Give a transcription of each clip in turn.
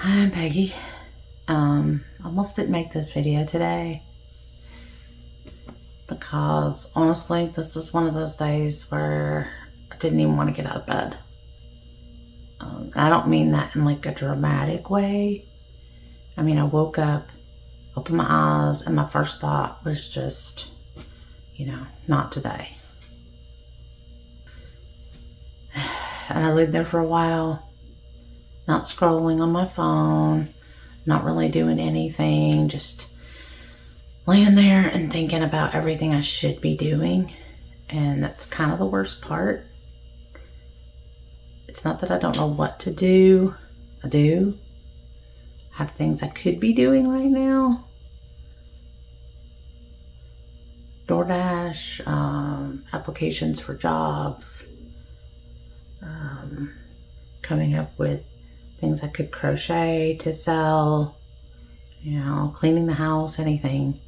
Hi, I'm Peggy. Almost didn't make this video today because honestly, this is one of those days where I didn't even want to get out of bed. I don't mean that in like a dramatic way. I mean, I woke up, opened my eyes, and my first thought was just, not today. And I laid there for a while, not scrolling on my phone, not really doing anything, just laying there and thinking about everything I should be doing. And that's kind of the worst part. It's not that I don't know what to do. I do have things I could be doing right now. DoorDash, applications for jobs, coming up with things I could crochet to sell, cleaning the house, anything.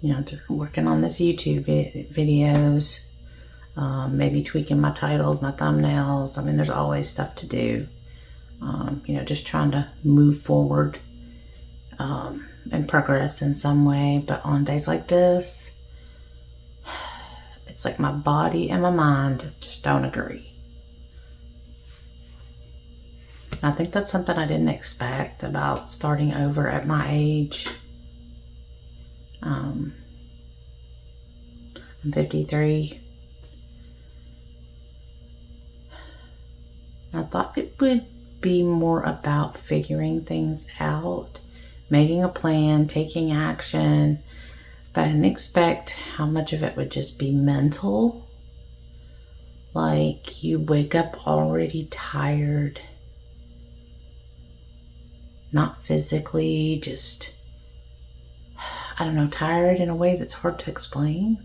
Just working on this YouTube videos, maybe tweaking my titles, my thumbnails. I mean, there's always stuff to do. Just trying to move forward and progress in some way. But on days like this, it's like my body and my mind just don't agree. I think that's something I didn't expect about starting over at my age. I'm 53. I thought it would be more about figuring things out, making a plan, taking action, but I didn't expect how much of it would just be mental. Like you wake up already tired, not physically, just, tired in a way that's hard to explain.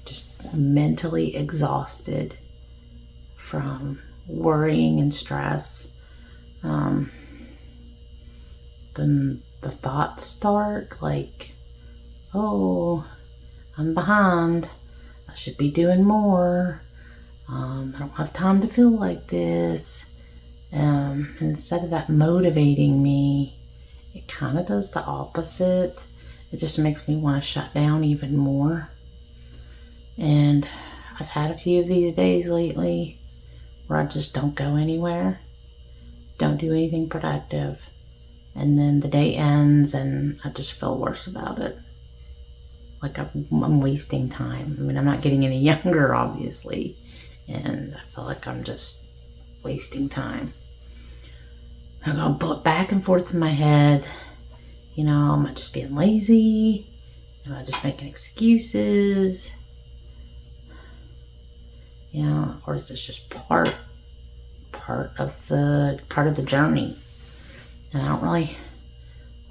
Just mentally exhausted from worrying and stress. Then the thoughts start like, oh, I'm behind. I should be doing more. I don't have time to feel like this. Instead of that motivating me, it kind of does the opposite. It just makes me want to shut down even more. And I've had a few of these days lately where I just don't go anywhere, don't do anything productive, and then the day ends and I just feel worse about it. Like I'm wasting time. I mean, I'm not getting any younger, obviously, and I feel like I'm just wasting time. I'm going to pull it back and forth in my head. Am I just being lazy? Am I just making excuses? Or is this just part of the journey? And I don't really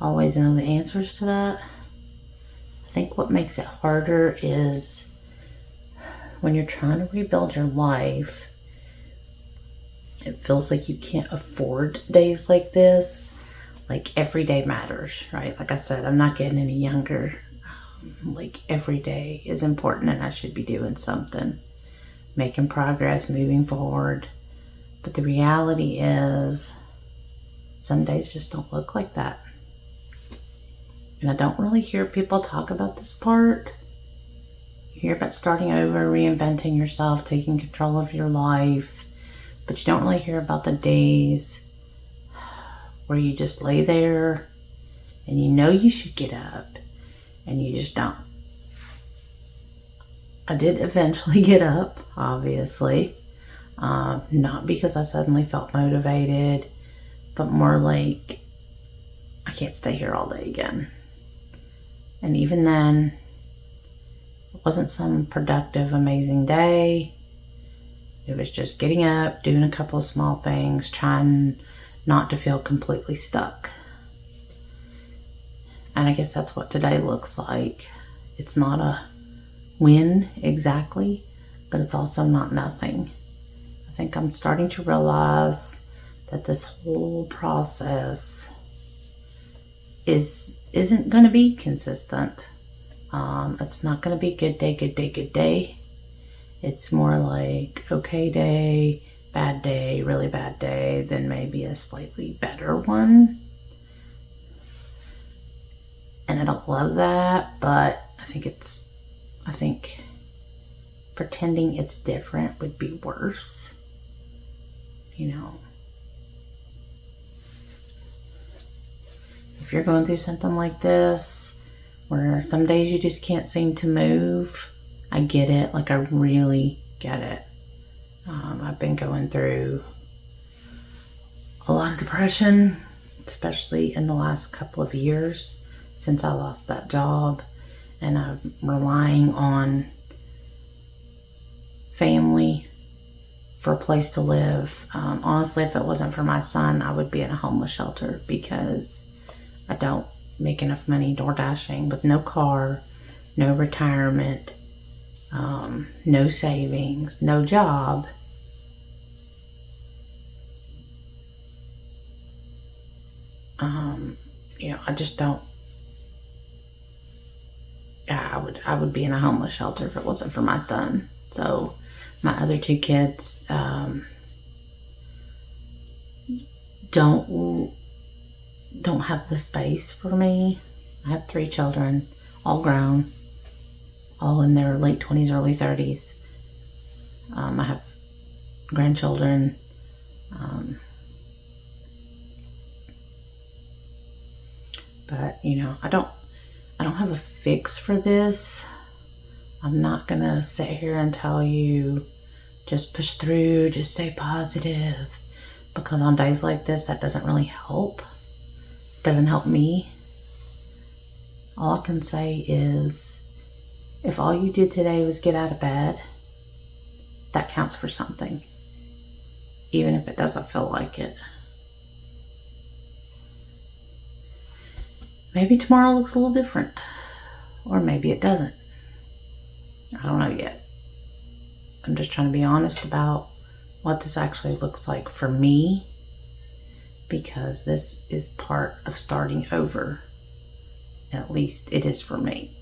always know the answers to that. I think what makes it harder is when you're trying to rebuild your life, it feels like you can't afford days like this. Like every day matters, right? Like I said, I'm not getting any younger. Like every day is important and I should be doing something, making progress, moving forward. But the reality is some days just don't look like that. And I don't really hear people talk about this part. You hear about starting over, reinventing yourself, taking control of your life, but you don't really hear about the days where you just lay there and you should get up and you just don't. I did eventually get up, obviously. Not because I suddenly felt motivated, but more like I can't stay here all day again. And even then, it wasn't some productive, amazing day. It was just getting up, doing a couple of small things, trying not to feel completely stuck. And I guess that's what today looks like. It's not a win exactly, but it's also not nothing. I think I'm starting to realize that this whole process isn't going to be consistent. It's not going to be good day, good day, good day. It's more like okay day, bad day, really bad day, then maybe a slightly better one. And I don't love that, but I think pretending it's different would be worse. You know, if you're going through something like this, where some days you just can't seem to move, I get it. Like, I really get it. I've been going through a lot of depression, especially in the last couple of years since I lost that job, and I'm relying on family for a place to live. Honestly, if it wasn't for my son, I would be in a homeless shelter, because I don't make enough money door dashing with no car, no retirement, no savings, no job. You know, I just don't. Yeah, I would be in a homeless shelter if it wasn't for my son. So my other two kids don't have the space for me. I have 3 children, all grown, all in their late 20s, early 30s. I have grandchildren. But, you know, I don't have a fix for this. I'm not gonna sit here and tell you just push through, just stay positive, because on days like this, that doesn't really help. It doesn't help me. All I can say is, if all you did today was get out of bed, that counts for something, even if it doesn't feel like it. Maybe tomorrow looks a little different, or maybe it doesn't. I don't know yet. I'm just trying to be honest about what this actually looks like for me, because this is part of starting over. At least it is for me.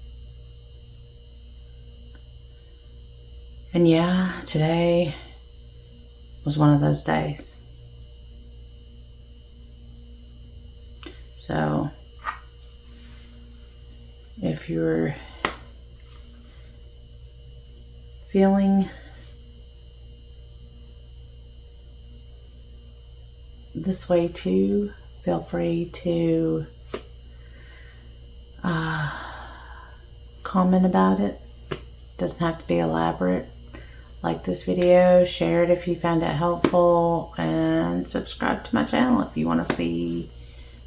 And yeah, today was one of those days. So if you're feeling this way too, feel free to comment about it. Doesn't have to be elaborate. Like this video, share it if you found it helpful, and subscribe to my channel if you want to see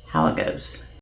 how it goes.